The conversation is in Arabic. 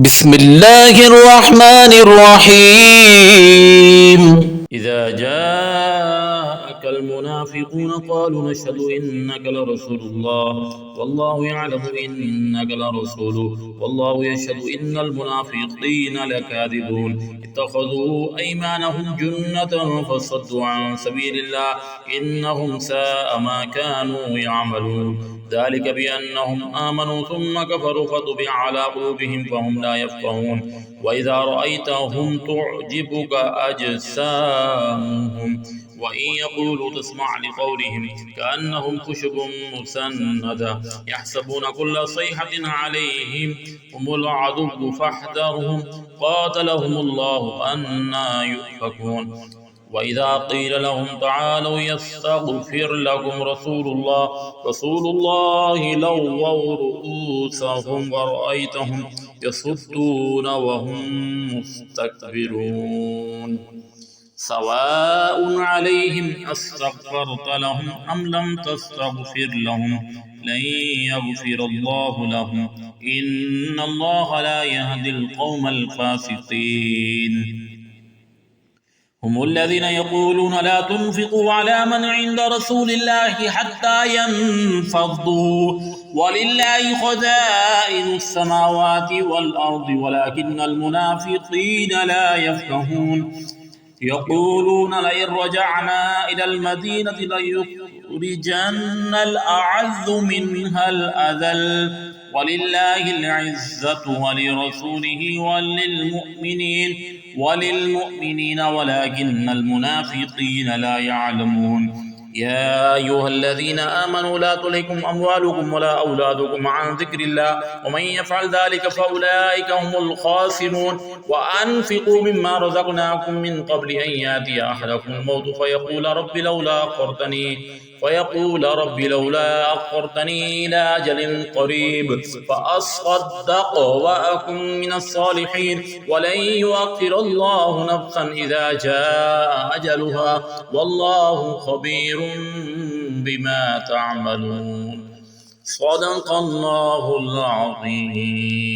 بسم الله الرحمن الرحيم. إذا جاءك المنافقون قالوا نشهد إنك لرسول الله والله يعلم إنك لرسوله والله يشهد إن المنافقين لكاذبون اتخذوا أيمانهم جنة فصدوا عن سبيل الله إنهم ساء ما كانوا يعملون ذلك بأنهم آمنوا ثم كفروا فطبع على قلوبهم فهم لا يفقهون وإذا رأيتهم تعجبك أجسامهم وإن يقولوا تسمع لقولهم كأنهم خشب مسندة يحسبون كل صيحة عليهم هم العدو فاحذرهم قاتلهم الله أنا يؤفكون وإذا قيل لهم تعالوا يستغفر لكم رسول الله لووا رؤوسهم ورأيتهم يصدون وهم مستكبرون سواء عليهم أستغفرت لهم أم لم تستغفر لهم لن يغفر الله لهم إن الله لا يهدي القوم الفاسقين هم الذين يقولون لا تنفقوا على من عند رسول الله حتى ينفضوا ولله خزائن السماوات والأرض ولكن المنافقين لا يفقهون يقولون لئن رجعنا إلى المدينة ليخرجن الأعز منها الأذل ولله العزة ولرسوله وللمؤمنين ولكن المنافقين لا يعلمون يا أيها الذين آمنوا لا تلهكم أموالكم ولا أولادكم عن ذكر الله ومن يفعل ذلك فأولئك هم الخاسرون وأنفقوا مما رزقناكم من قبل أن يأتي أحدكم الموت فيقول رب لولا أخرتني إلى أجل قريب فأصدق وأكن من الصالحين ولن يؤخر الله نفسا إذا جاء أجلها والله خبير بما تعملون صدق الله العظيم.